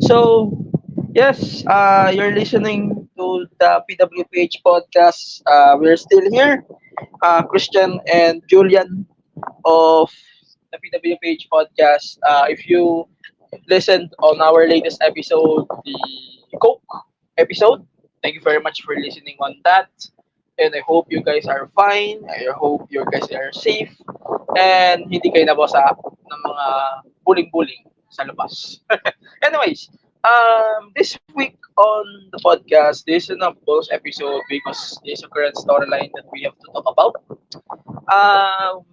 So, yes, you're listening to the PWPH podcast. We're still here, Christian and Julian of the PWPH podcast. If you listened on our latest episode, the Coke episode, thank you very much for listening on that. And I hope you guys are fine. I hope you guys are safe. And hindi kayo nabasa ng mga buling-buling sa labas. Anyways, this week on the podcast, this is a bonus episode because there's a current storyline that we have to talk about. Um,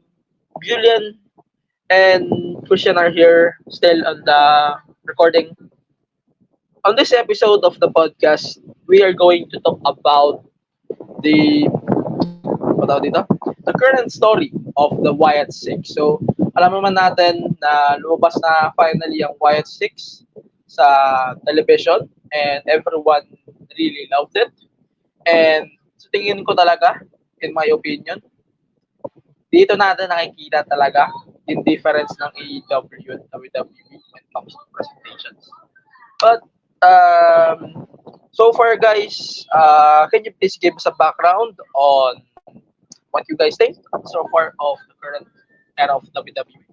Julian and Christian are here still on the recording. On this episode of the podcast, we are going to talk about the what tawag dito? The current story of the Wyatt Six. So, alam naman natin na lumabas na finally ang Wyatt Six sa television and everyone really loved it. And sa tingin ko talaga, in my opinion, dito natin nakikita talaga yung difference ng AEW at WWE when it comes to presentations. But so far, guys, can you please give us a background on what you guys think so far of the current era of WWE?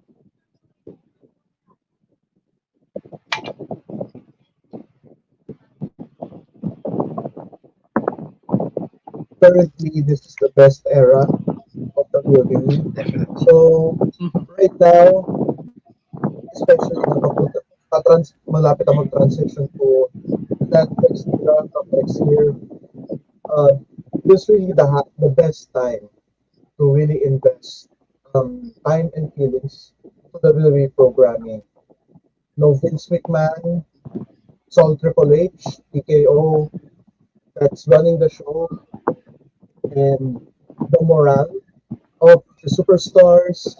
Currently, this is the best era of WWE. Definitely. So, right now, especially na malapit na mag-transition to that next era of next year, uh, this is really the best time to really invest time and feelings to WWE programming. No Vince McMahon, Sol Triple H, TKO, that's running the show, and the morale of the superstars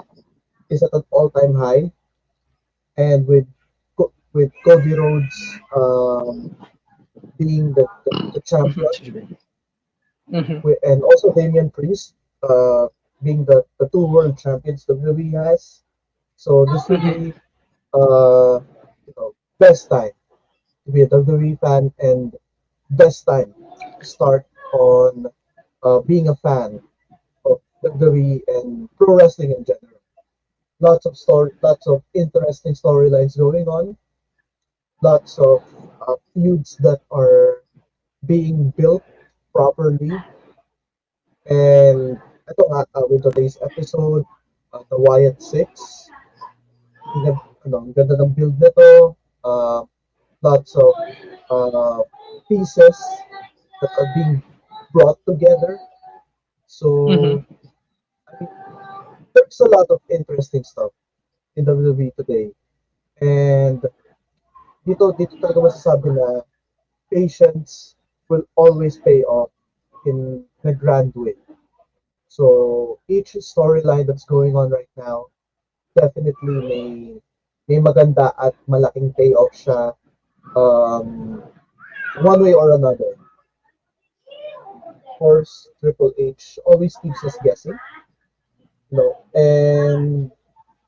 is at an all-time high. And with Cody Rhodes being the champion, Excuse me. Mm-hmm. and also Damian Priest being the two world champions WWE has. So this Mm-hmm. really best time to be a WWE fan and best time to start on being a fan of WWE and pro wrestling in general. Lots of interesting storylines going on. Lots of feuds that are being built properly. And ito nga, with today's episode, the Wyatt Six, ang ganda ng build nito. Lots of uh, pieces that are being brought together. So, Mm-hmm. I mean, there's a lot of interesting stuff in WWE today. And dito talaga masasabi na patience will always pay off in a grand way. So each storyline that's going on right now definitely may maganda at malaking payoff siya um, one way or another. Of course, Triple H always keeps us guessing. No, and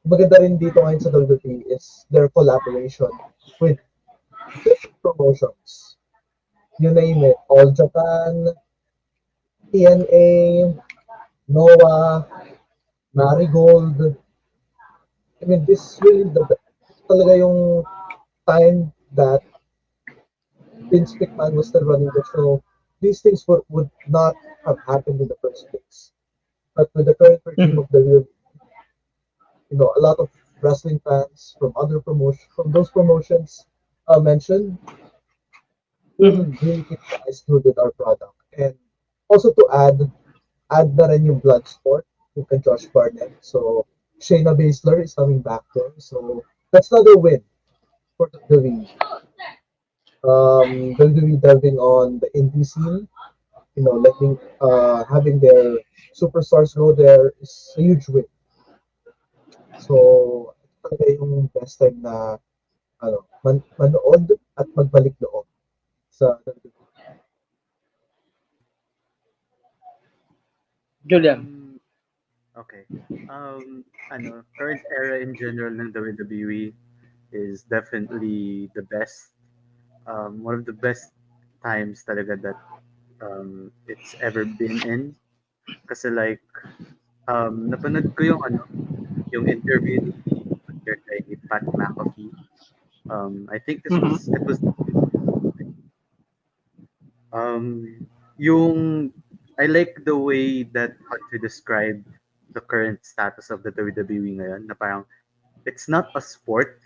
maganda rin dito ngayon sa WWE is their collaboration with different promotions. You name it, All Japan, TNA, Noah, Marigold. I mean, this is really talaga yung time that Vince McMahon was still running the show. These things would not have happened in the first place. But with the current regime Mm-hmm. of the, a lot of wrestling fans from from those promotions mentioned, will Mm-hmm. really keep the eyes glued with our product. And also to add na rin yung Bloodsport with Josh Barnett. So Shayna Baszler is coming back there. So that's another win for the WWE. WWE delving on the indie scene, letting having their superstars go there is a huge win. So ito talaga yung best time na manood at magbalik loob sa WWE. Julian. Mm, okay. Current era in general ng WWE is definitely the best. one of the best times talaga that it's ever been in. Kasi like, napanood ko yung ano, yung interview ni kay Pat McAfee. I think it Mm-hmm. was um yung I like the way that Hunter described the current status of the WWE ngayon na parang it's not a sport,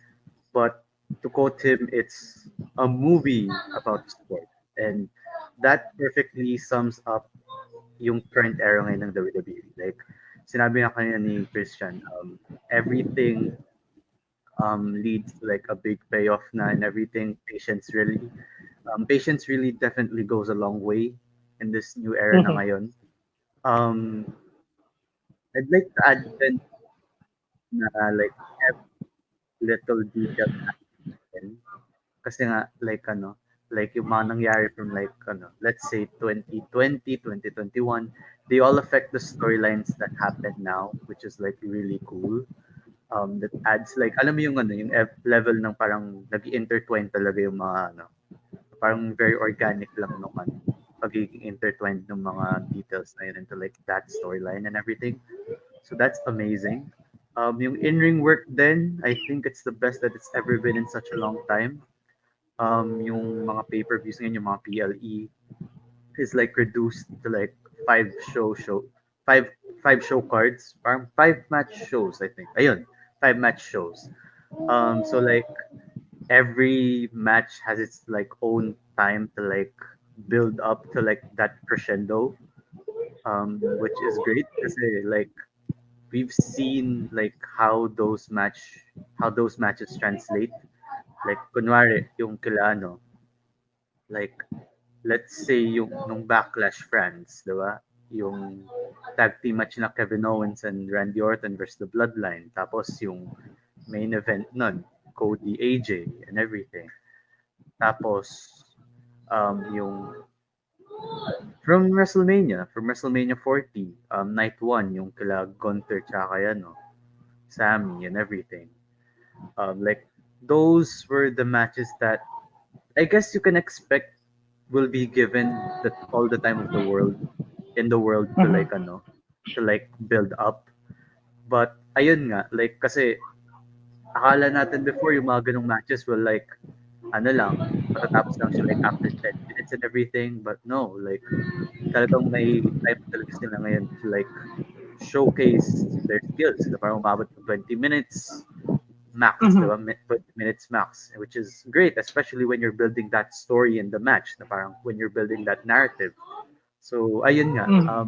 but to quote him, it's a movie about sport. And that perfectly sums up yung current era ngayon ng WWE. Like, sinabi nga kanina ni Christian, everything leads to like a big payoff na and everything. Patience really definitely goes a long way in this new era na Mm-hmm. ngayon. Um, I'd like to add then na like every little detail natin. Kasi nga, like ano, like yung mga nangyari from like ano, let's say 2020, 2021, they all affect the storylines that happen now, which is like really cool. That adds like, alam mo yung ano, yung level ng parang nag-intertwine talaga yung mga ano, parang very organic lang nung ano, pagiging intertwined ng mga details na yun into like that storyline and everything. So that's amazing. Yung in-ring work then, I think it's the best that it's ever been in such a long time. Yung mga pay-per-views ngayon, yung mga PLE, is like reduced to like five five five show cards, parang five match shows, I think. Ayun, five match shows. So like every match has its like own time to like build up to like that crescendo, which is great because like we've seen like how those matches translate. Like kunwari yung kila ano, like let's say yung nung Backlash France, 'di ba? Yung tag team match na Kevin Owens and Randy Orton versus the Bloodline. Tapos yung main event nun, Cody AJ and everything. Tapos yung from WrestleMania 40, night 1 yung kila Gunther tsaka kay ano, Sammy and everything. Like those were the matches that I guess you can expect will be given all the time of the world in the world to like Mm-hmm. ano to like build up. But ayun nga, like kasi akala natin before yung mga ganong matches will like ano lang, matatapos lang siya like after 10 minutes and everything. But no, like talagang may time talaga sila ngayon to like showcase their skills na parang umabot ng 20 minutes max, di Mm-hmm. ba? 20 minutes max, which is great, especially when you're building that story in the match, na parang when you're building that narrative. So, ayun nga, Mm-hmm.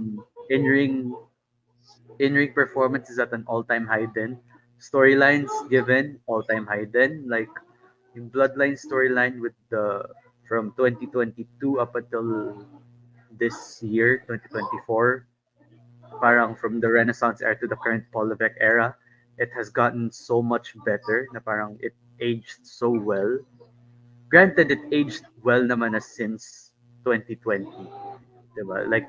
in-ring performance is at an all-time high din. Storylines given, all-time high din. Like, yung Bloodline storyline with from 2022 up until this year, 2024, parang from the Renaissance era to the current Paul Levesque era, it has gotten so much better na parang it aged so well. Granted, it aged well naman na since 2020, diba? Like,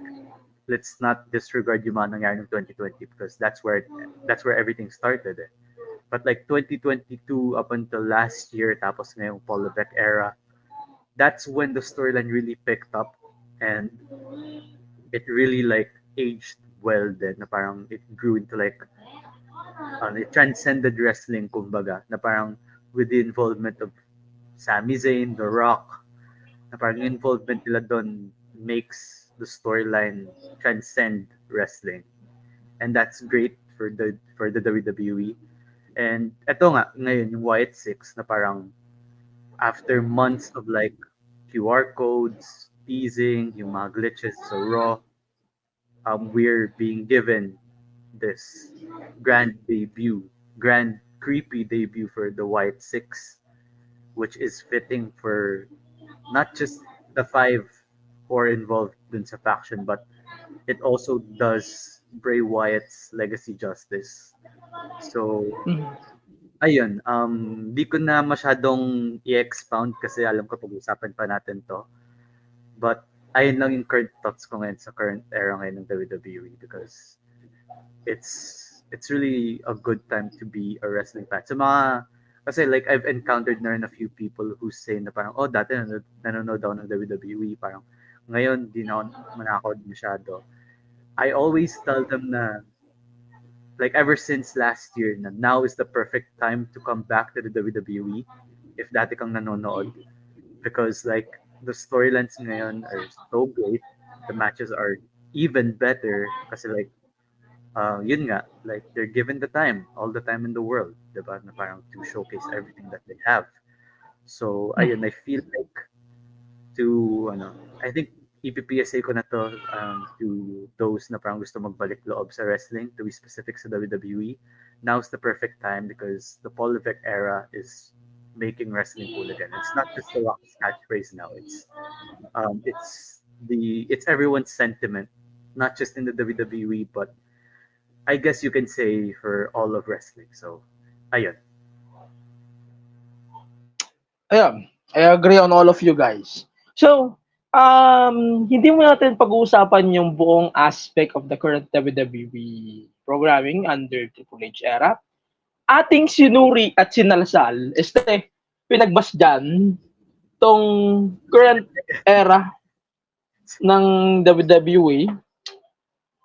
let's not disregard yung mga nangyari ng 2020 because that's where everything started eh. But like 2022 up until last year, tapos ngayong Paul Levesque era, that's when the storyline really picked up and it really like aged well then na parang it grew into like it transcended wrestling kumbaga na parang with the involvement of Sami Zayn, The Rock, na parang yung involvement nila doon makes the storyline transcend wrestling. And that's great for the WWE. And eto nga, ngayon, yung Wyatt 6 na parang after months of like QR codes, teasing, yung mga glitches sa Raw, we're being given this grand debut, grand creepy debut for the White Six, which is fitting for not just the five who are involved dun sa faction, but it also does Bray Wyatt's legacy justice. So, Mm-hmm. ayun, di ko na masyadong i-expound kasi alam ko pag-usapan pa natin to. But ayun lang yung current thoughts ko ngayon sa current era ngayon ng WWE because it's really a good time to be a wrestling fan. Sa mga Kasi like I've encountered na rin a few people who say na parang, oh, dati nanonood ako ng WWE, parang ngayon di na ako manakod masyado. I always tell them na like ever since last year na now is the perfect time to come back to the WWE if dati kang nanonood, because like the storylines ngayon are so great, the matches are even better kasi like yun nga, like they're given the time, all the time in the world, diba? Na parang to showcase everything that they have. So ayun, I feel like I think ipipsa ko na to to those na parang gusto magbalik loob sa wrestling, to be specific sa WWE. Now's the perfect time because the Paul Levesque era is making wrestling cool again. It's not just the Rock's catchphrase now. It's everyone's sentiment, not just in the WWE, but I guess you can say for all of wrestling. So, ayun. Ayan, I agree on all of you guys. So, hindi mo natin pag-uusapan yung buong aspect of the current WWE programming under Triple H era. Ating sinuri at sinalsal, pinagbas dyan, tong current era ng WWE.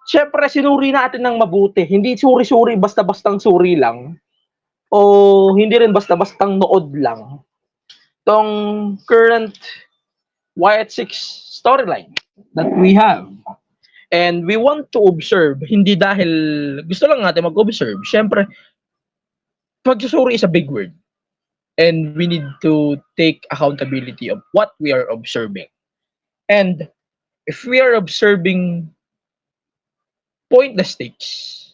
Siyempre, sinuri natin ng mabuti. Hindi suri-suri, basta-bastang suri lang. O hindi rin basta-bastang nood lang. Tong current Wyatt 6 storyline that we have. And we want to observe, hindi dahil gusto lang natin mag-observe. Siyempre, pagsusuri is a big word. And we need to take accountability of what we are observing. And if we are observing pointless things,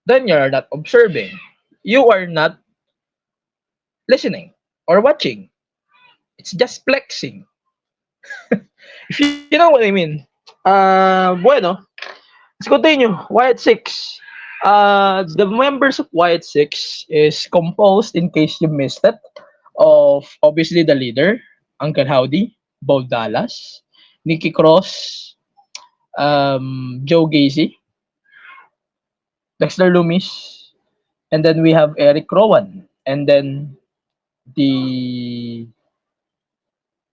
then you're not observing. You are not listening or watching. It's just flexing. If you know what I mean. Bueno, let's continue. Wyatt 6. The members of Wyatt 6 is composed, in case you missed it, of obviously the leader, Uncle Howdy, Bo Dallas, Nikki Cross, Joe Gacy, Dexter Loomis, and then we have Eric Rowan, and then the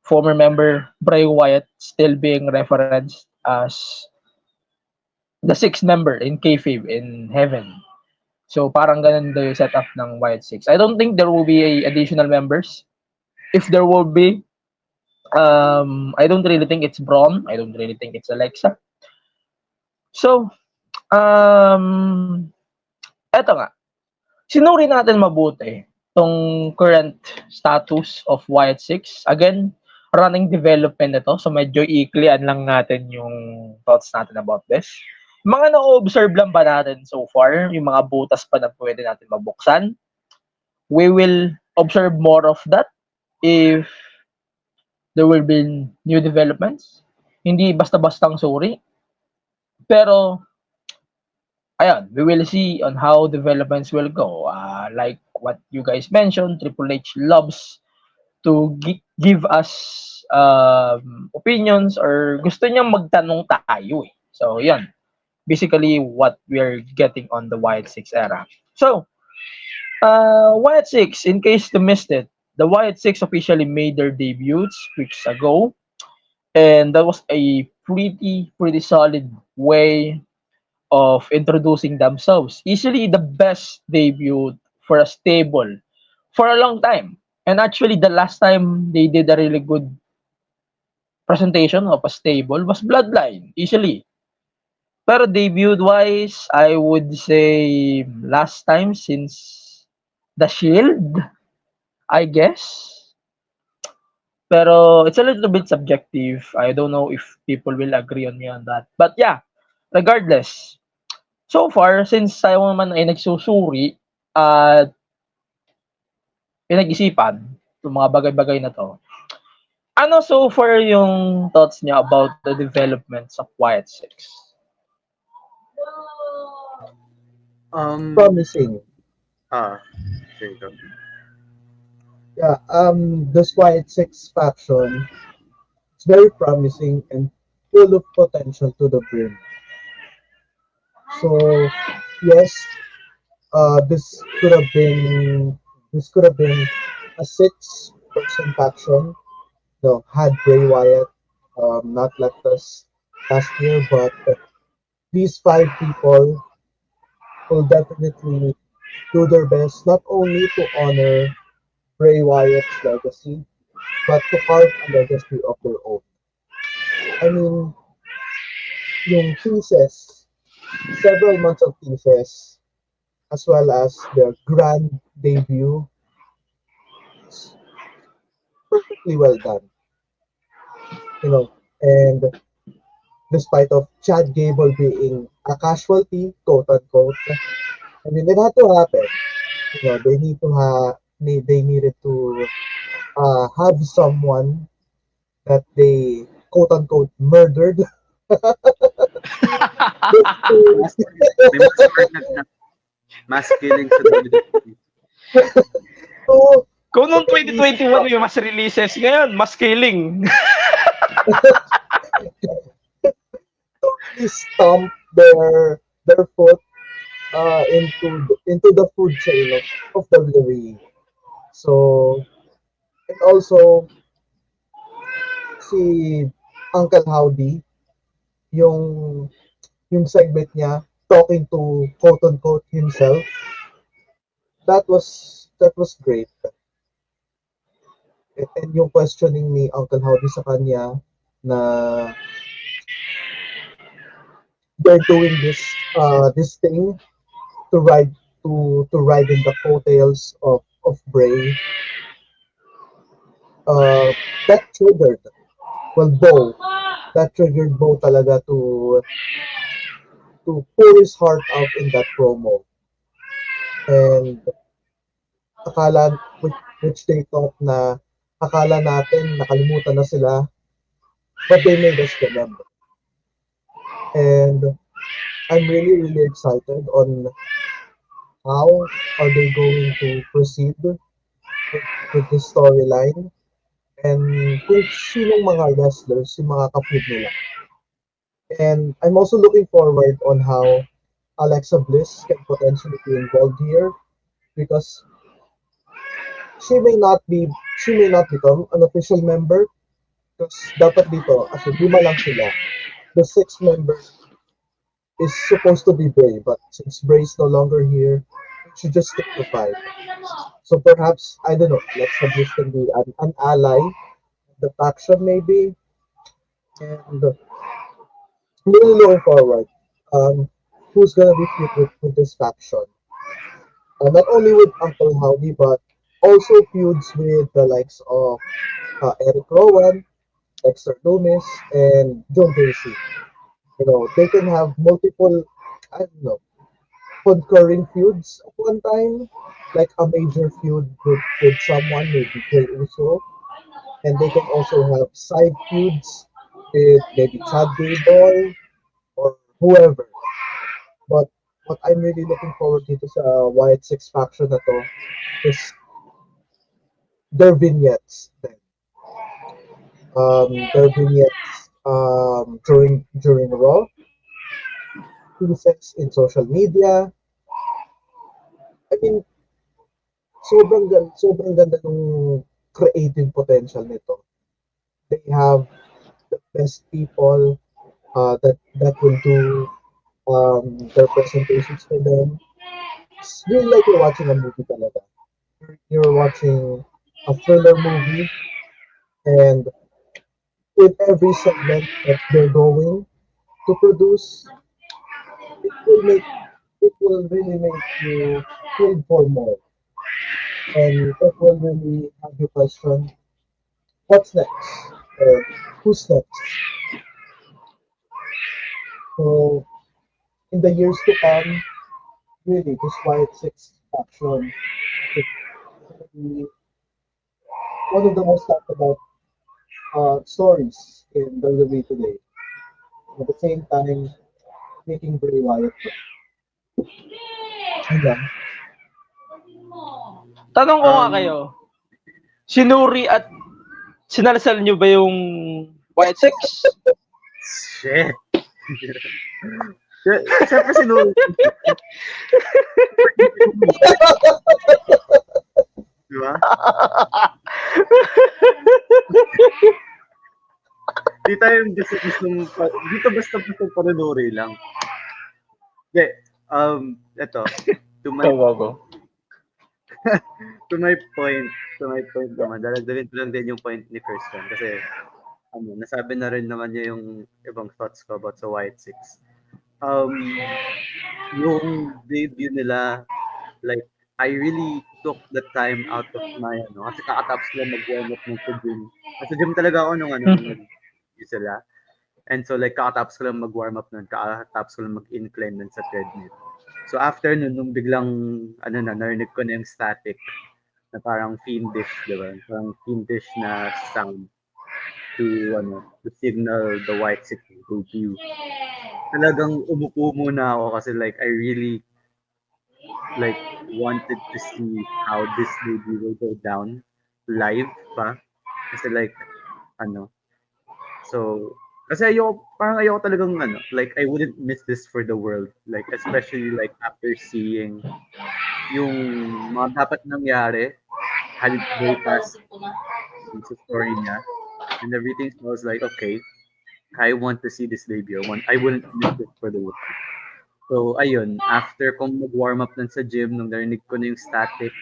former member Bray Wyatt still being referenced as the sixth member in kayfabe in heaven. So parang ganun daw yung setup ng Wyatt 6. I don't think there will be additional members. If there will be, I don't really think it's Braun. I don't really think it's Alexa. So, eto nga. Sinuri natin mabuti tong current status of Wyatt 6. Again, running development ito. So medyo iklian lang natin yung thoughts natin about this. Mga na-observe lang ba natin so far? Yung mga butas pa na pwede natin mabuksan? We will observe more of that if there will be new developments. Hindi basta-bastang suri. Pero, ayan, we will see on how developments will go. Like what you guys mentioned, Triple H loves to give us opinions or gusto niyang magtanong tayo eh. So, yan. Basically, what we're getting on the Wyatt 6 era. So, Wyatt 6, in case you missed it, the Wyatt 6 officially made their debuts weeks ago. And that was a pretty solid way of introducing themselves. Easily the best debut for a stable for a long time. And actually, the last time they did a really good presentation of a stable was Bloodline, easily. Pero debut-wise, I would say last time since The Shield, I guess. Pero it's a little bit subjective. I don't know if people will agree on me on that. But yeah, regardless. So far, since tayo naman ay nagsusuri at pinag-isipan itong mga bagay-bagay na to, ano so far yung thoughts niya about the developments of Wyatt 6? Promising. There you go. Yeah, this Wyatt 6 faction is very promising and full of potential to the brim. So, yes, this could have been This could have been a 6-person faction. No, had Bray Wyatt not left us last year, but these 5 people will definitely do their best not only to honor Bray Wyatt's legacy, but to carve a legacy of their own. I mean, yung thesis, several months of thesis, as well as their grand debut, is perfectly well done. And despite of Chad Gable being a casualty, quote unquote, I mean, it had to happen. They needed to have someone that they quote unquote murdered. Mass, may mass murder na mass killing sa WWE. So, Kung noong 2021 may mas releases, ngayon mas killing. they stomp their foot into the food chain of WWE. So, and also si Uncle Howdy, yung segment niya talking to quote unquote himself, that was great. And yung questioning ni Uncle Howdy sa kanya na they're doing this thing to ride in the coattails of Bray. That triggered Bo. That triggered Bo talaga to pour his heart out in that promo. And akala which they thought na akala natin nakalimutan na sila, but they made us remember. And I'm really excited on how are they going to proceed with this storyline and kung sinong mga wrestlers yung mga kapit nila. And I'm also looking forward on how Alexa Bliss can potentially be involved here because she may not become an official member because dapat dito, as 5 lang sila. The 6th member is supposed to be Bray, but since Bray is no longer here, it should just stick to 5. So perhaps, I don't know, Alexa Bliss can be an ally, the faction maybe, and really looking forward. Who's gonna be feud with this faction? Not only with Uncle Howdy, but also feuds with the likes of Eric Rowan, Dexter Loomis, and John Gacy. They can have multiple, I don't know, concurring feuds at one time, like a major feud with someone, maybe Jey Uso, and they can also have side feuds with maybe Chad Gable or whoever. But what I'm really looking forward to sa Wyatt Six faction na to is their vignettes. Their vignettes during Raw, pieces in social media. I mean, sobrang ganda ng creative potential nito. They have the best people that will do their presentations for them. It's really like you're watching a movie talaga. You're watching a thriller movie, and with every segment that they're going to produce, it will really make you feel for more, and it will really have you question what's next or who's next. So in the years to come, really, this Wyatt Six faction is going to be one of the most talked about stories in WWE today. At the same time, making Bray Wyatt. Yun lang. Tanong ko nga kayo, sinuri at sinalsal nyo ba yung Wyatt Six? Shit. Siyempre sinunod. Di ba? Di tayo dito basta panonori lang. Hindi, eto, to my, Go, go, go. to my point, naman, dadagdagan ko lang din yung point ni Christian kasi, nasabi na rin naman niya yung ibang thoughts ko about sa White Six. Yung debut nila, like, I really took the time out of my, kasi kakatapos ko lang mag-warm up ng sa gym. Nasa gym talaga ako nung, nung nag-debut sila. And so, like, kakatapos ko lang mag-warm up nun, kakatapos ko lang mag-incline nun sa treadmill. So, after nun, nung biglang, narinig ko na yung static, na parang fiendish, di ba? Parang fiendish na sound to signal the White Six debut. Talagang umupo muna ako kasi, like, I really, like, wanted to see how this debut will go down live pa. Kasi, like, so, kasi parang ayoko talagang, like, I wouldn't miss this for the world. Like, especially, like, after seeing yung mga dapat nangyari, had it bypassed sa story niya, and everything. So I was like, okay, I want to see this debut. I wouldn't miss this for the world. So, ayun, after kong mag-warm up nun sa gym, nung narinig ko na yung static,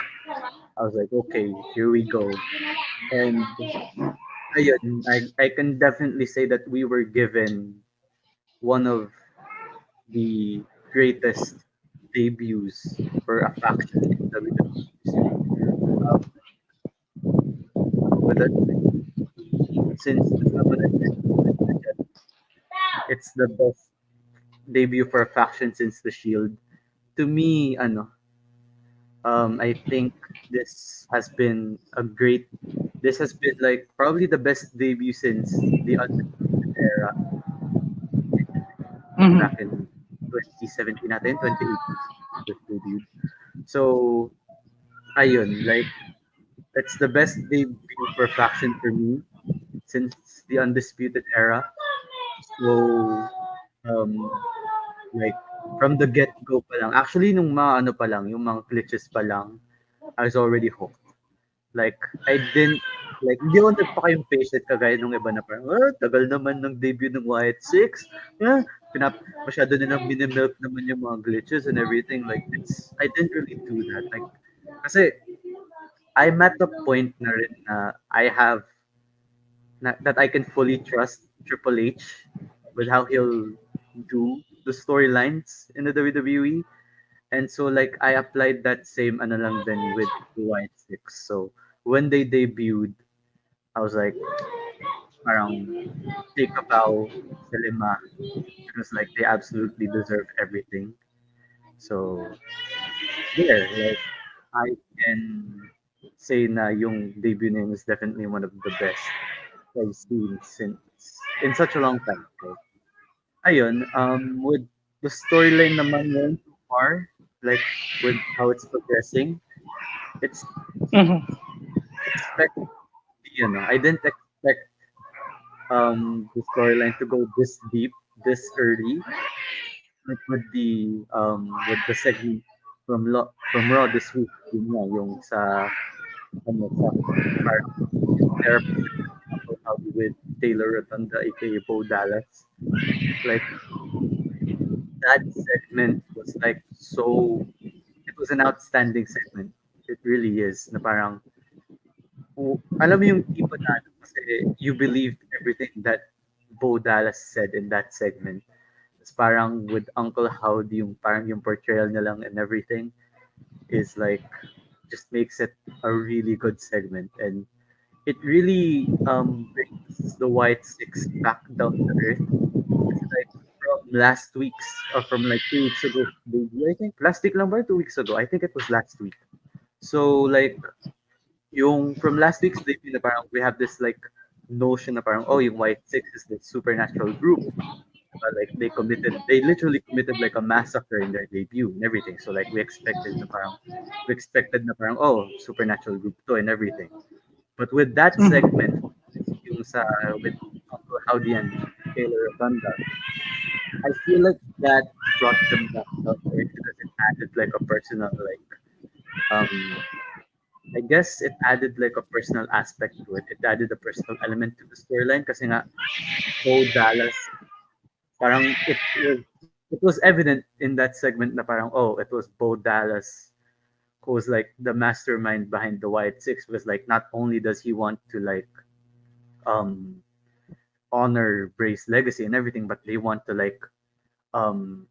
I was like, okay, here we go. And, ayun, I can definitely say that we were given one of the greatest debuts for a faction in WWE history. With that, since it's the best debut for a faction since the Shield. To me, I think this has been like probably the best debut since the Undisputed Era back in 2017 natin, 2018 this debut. So, ayun, like, it's the best debut for faction for me since the Undisputed Era. So, like, from the get-go pa lang, actually, nung mga pa lang, yung mga glitches pa lang, I was already hooked. Like, I didn't, like, hindi ako nagpaka yung patient kagaya nung iba na parang, tagal naman ng debut ng White Six. Masyado nilang minimilk naman yung mga glitches and everything. Like, I didn't really do that. Like, kasi, I'm at the point na rin na that I can fully trust Triple H with how he'll do the storylines in the WWE. And so, like, I applied that same lang then with the White Six. So when they debuted, I was like, parang take a bow sa lima. Because, like, they absolutely deserve everything. So there, like, I can say na yung debut name is definitely one of the best I've seen since in such a long time. So, ayun, with the storyline naman ngayon so far, like, with how it's progressing, it's expect, I didn't expect the storyline to go this deep, this early, like with the segment from Raw this week, yun nga, yung sa therapy with Taylor Rotunda, aka Bo Dallas. Like, that segment was like it was an outstanding segment. It really is. Na parang, alam mo yung tipo na, kasi you believed everything that Bo Dallas said in that segment. It's parang with Uncle Howdy, yung parang yung portrayal niya lang and everything is like, just makes it a really good segment. And it really brings the White Six back down to earth. It's like from like 2 weeks ago, I think. Last week lang ba? 2 weeks ago. I think it was last week. So, like, yung from last week's debut na parang we have this like notion na parang, yung White Six is the supernatural group. Like, they literally committed like a massacre in their debut and everything. So, like, we expected na parang, supernatural group to and everything. But with that segment, yung with Uncle Howdy and Taylor Rotunda, I feel like that brought them back down to earth because it added like a personal, like, I guess it added like a personal aspect to it. It added a personal element to the storyline kasi nga Bo Dallas parang it was evident in that segment na parang oh it was Bo Dallas who was like the mastermind behind the White Six because like not only does he want to like um honor Bray's legacy and everything but they want to like um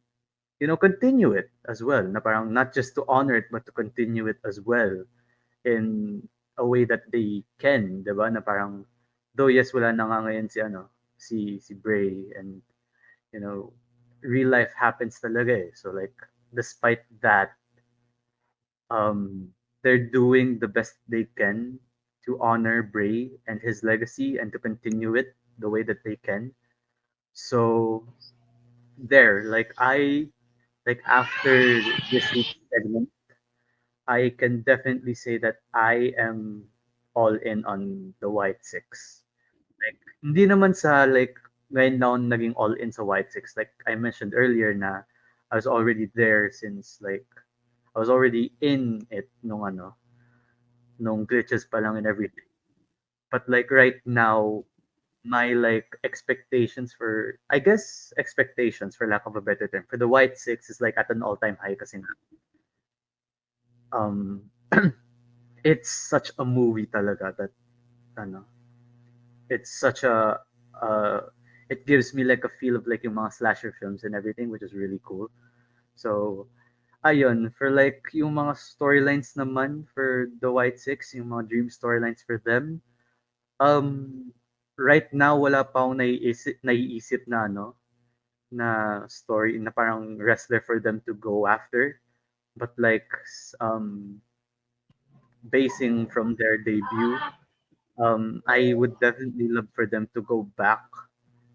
continue it as well na parang not just to honor it but to continue it as well in a way that they can, 'di ba? Na parang though yes wala na nga ngayon si Bray and you know real life happens talaga eh. So like despite that um they're doing the best they can to honor Bray and his legacy and to continue it the way that they can. So there like I like after this week's segment I can definitely say that I am all in on the White Six. Like, hindi naman sa like ngayon na ako naging all in sa White Six. Like I mentioned earlier na I was already there since like I was already in it nung glitches pa lang and everything. But like right now, my like expectations for I guess expectations for lack of a better term for the White Six is like at an all time high kasi um it's such a movie talaga that ano it's such a uh it gives me like a feel of like yung mga slasher films and everything which is really cool. So ayun for like yung mga storylines naman for the White Six, yung mga dream storylines for them. Right now wala pa akong naiisip na na story na parang wrestler for them to go after. But like um basing from their debut, I would definitely love for them to go back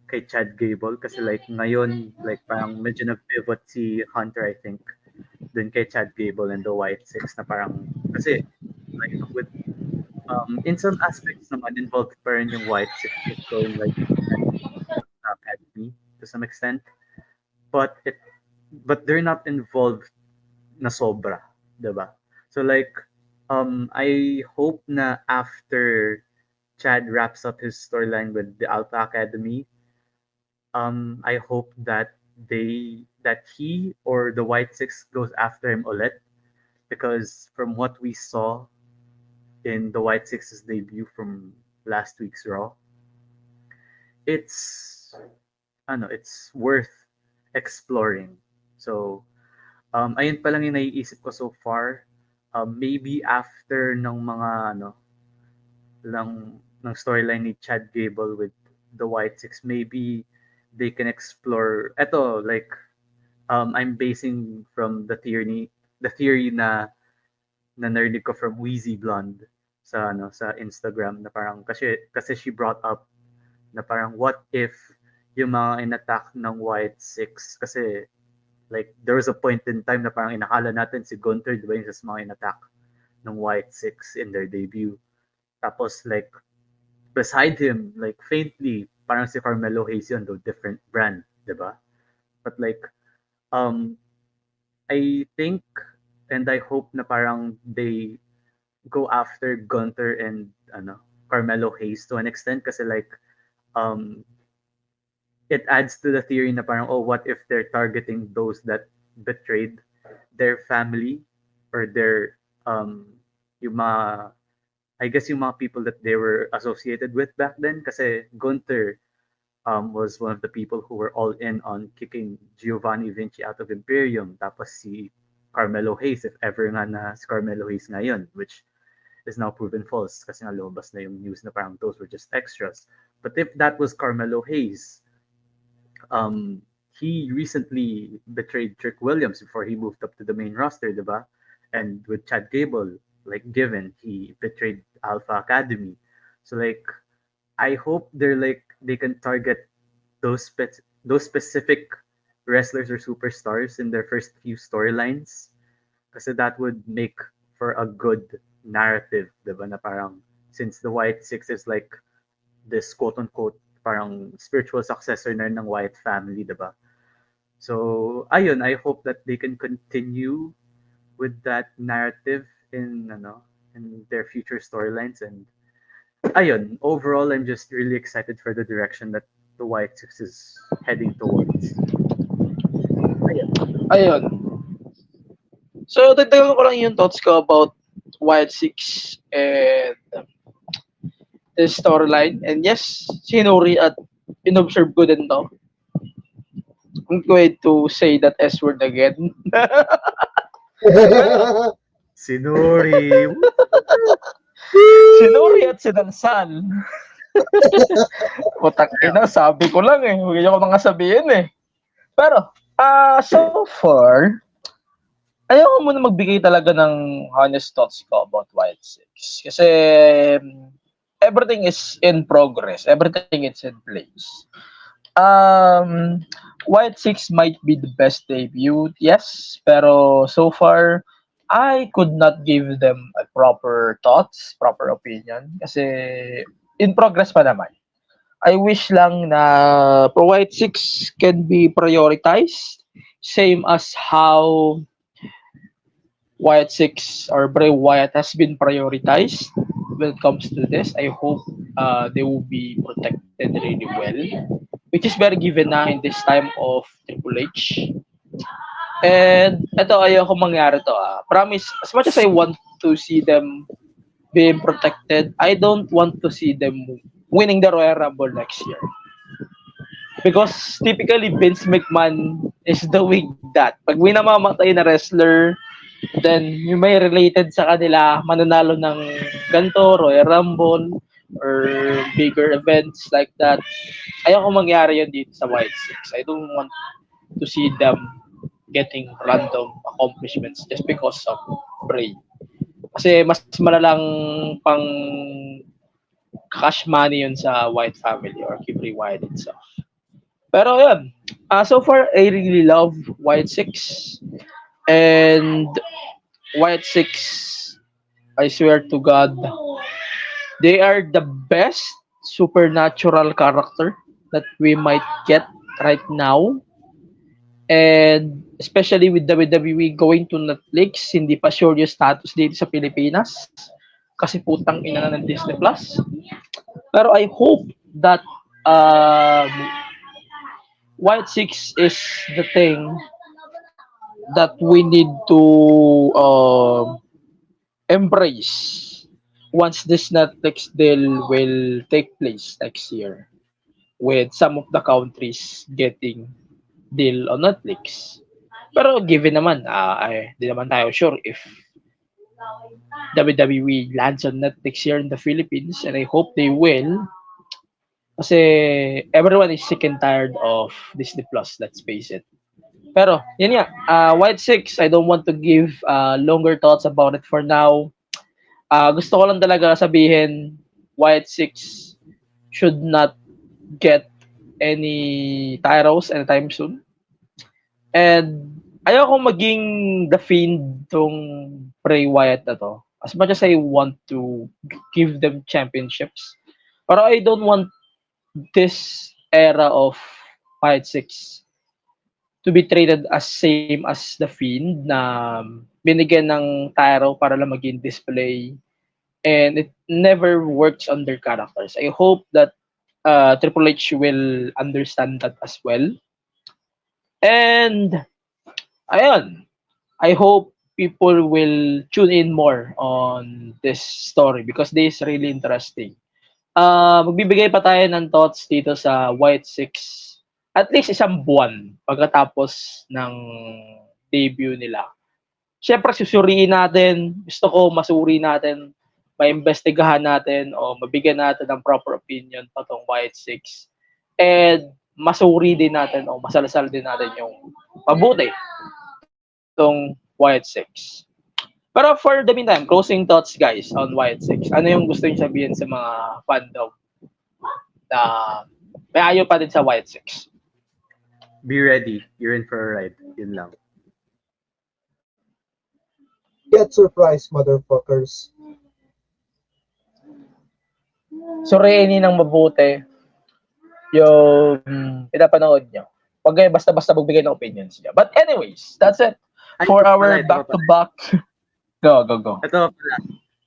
kay Chad Gable kasi like ngayon like parang medyo nag-pivot si Hunter I think dun kay Chad Gable and the White Six na parang kasi like with in some aspects naman involved pa rin yung White Six with going like academy to some extent but they're not involved na sobra, 'di ba? So like I hope na after Chad wraps up his storyline with the Alpha Academy, I hope that he or the White Six goes after him ulit because from what we saw in the White Six's debut from last week's Raw, it's it's worth exploring. So ayun pa lang yung naiisip ko so far. Maybe after ng mga ng storyline ni Chad Gable with the White Six, maybe they can explore eto like I'm basing from the theory na narinig ko from Wheezy Blonde sa Instagram na parang kasi she brought up na parang what if yung mga inattack ng White Six kasi like there was a point in time na parang inakala natin si Gunther di ba yung sa mga inattack ng White Six in their debut tapos like beside him like faintly parang si Carmelo Hayes yun though different brand di ba but like um I think and I hope na parang they go after Gunther and Carmelo Hayes to an extent kasi like um it adds to the theory na parang oh what if they're targeting those that betrayed their family or their yung mga I guess yung mga people that they were associated with back then kasi Gunther was one of the people who were all in on kicking Giovanni Vinci out of Imperium tapos si Carmelo Hayes if ever nga na si Carmelo Hayes ngayon which is now proven false kasi nga lumabas na yung news na parang those were just extras but if that was Carmelo Hayes he recently betrayed Trick Williams before he moved up to the main roster, diba? And with Chad Gable, like given he betrayed Alpha Academy. So like I hope they can target those specific wrestlers or superstars in their first few storylines kasi that would make for a good narrative, diba? Na parang since the White Six is like this quote unquote parang spiritual successor na ng Wyatt family, diba? So, ayun, I hope that they can continue with that narrative in and their future storylines. And ayun, overall, I'm just really excited for the direction that the White Six is heading towards. Ayun. So, dagdagan ko lang yung thoughts ko about Wild Six and the storyline. And yes, sinuri at inobserve ko din to. I'm going to say that S word again. Sinuri. Sinuri at sinalsal. Putak ina, sabi ko lang eh. Huwag ko mga sabihin eh. Pero, so far, ayaw ko muna magbigay talaga ng honest thoughts ko about Wild Six. Kasi, everything is in progress. Everything is in place. Wild Six might be the best debut, yes. Pero, so far, I could not give them a proper thoughts, proper opinion. Kasi, in progress pa naman. I wish lang na Pro White Six can be prioritized. Same as how White Six or Bray Wyatt has been prioritized when it comes to this. I hope they will be protected really well. Which is very given na in this time of Triple H. And ito, ayaw ko mangyari to. Promise, as much as I want to see them being protected, I don't want to see them winning the Royal Rumble next year. Because typically, Vince McMahon is doing that. Pag may namamatay na wrestler, then yung may related sa kanila, mananalo ng ganito, Royal Rumble, or bigger events like that. Ayaw ko mangyari yun dito sa White Six. I don't want to see them getting random accomplishments just because of Bray. Kasi mas malalang pang cash money yun sa White family or kay Bray Wyatt itself. Pero yun, so far, I really love White Six. And White Six, I swear to God, they are the best supernatural character that we might get right now. And especially with WWE going to Netflix, hindi pa sure yung status dito sa Pilipinas. Kasi putang ina na ng Disney Plus. Pero I hope that White Six is the thing that we need to embrace once this Netflix deal will take place next year with some of the countries getting deal on Netflix. Pero given naman, di naman tayo sure if WWE lands on Netflix here in the Philippines, and I hope they will. Kasi everyone is sick and tired of Disney Plus, let's face it. Pero, yun nga, White Six, I don't want to give longer thoughts about it for now. Gusto ko lang talaga sabihin, White Six should not get any tyros anytime soon. And ayaw ko maging the Fiend tong Bray Wyatt na to. As much as I want to give them championships, pero I don't want this era of White Six to be treated as same as the Fiend na binigyan ng tyro para lang maging display, and it never works on their characters. I hope that Triple H will understand that as well. And ayun, I hope people will tune in more on this story because this is really interesting. Magbibigay pa tayo ng thoughts dito sa White Six at least isang buwan pagkatapos ng debut nila. Siyempre, susuriin natin. Gusto ko masuri natin, maimbestigahan natin o mabigyan natin ng proper opinion patong White Six. And masuri din natin o masalasal din natin yung mabuti itong White Six. Pero for the meantime, closing thoughts guys on White Six. Ano yung gusto niyo sabihin sa mga fandom na may ayaw pa din sa White Six? Be ready. You're in for a ride. Yun lang. Get surprised, motherfuckers. Suriin ng mabuti yung pinapanood nyo. Huwag kayo basta-basta magbigay ng opinions niya. But anyways, that's it for our back-to-back. Go. Ito pala.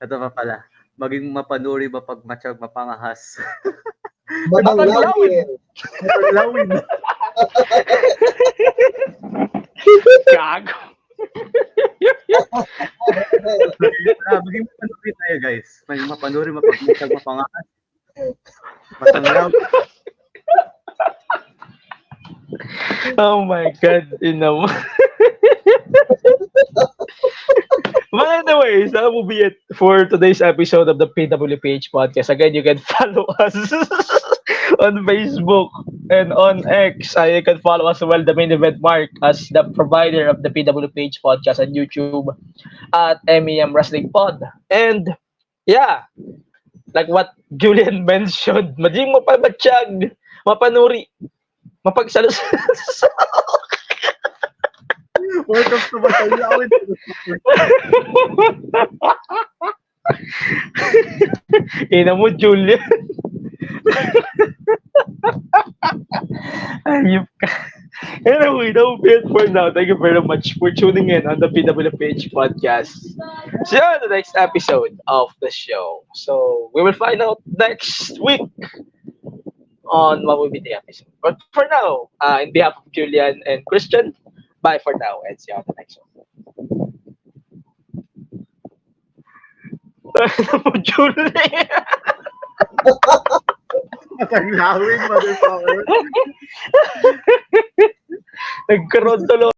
Ito pa pala. Maging mapanuri, mapagmatsyag, mapangahas. Matanglawin. Mapaglawin. Gago. Maging mapanuri tayo, guys. Maging mapanuri, mapagmatsyag, mapangahas. Matanglaw. Oh my God, mo. But anyways, that will be it for today's episode of the PWPH podcast. Again, you can follow us on Facebook and on X. You can follow us as well, the main event Mark, as the provider of the PWPH podcast on YouTube at MEM Wrestling Pod. And yeah, like what Julian mentioned, maging mapabatsyag, mapanuri, mapagsalusal. Welcome to Matanglawin. Ina mo, Julian. Ayup ka. Anyway, that will be it for now. Thank you very much for tuning in on the PWPH podcast. See you on the next episode of the show. So we will find out next week on what will be the episode. But for now, in behalf of Julian and Christian, bye for now and see you on the next one. Julian! Matanglawin, motherfucker. Nagkaroon tuloy.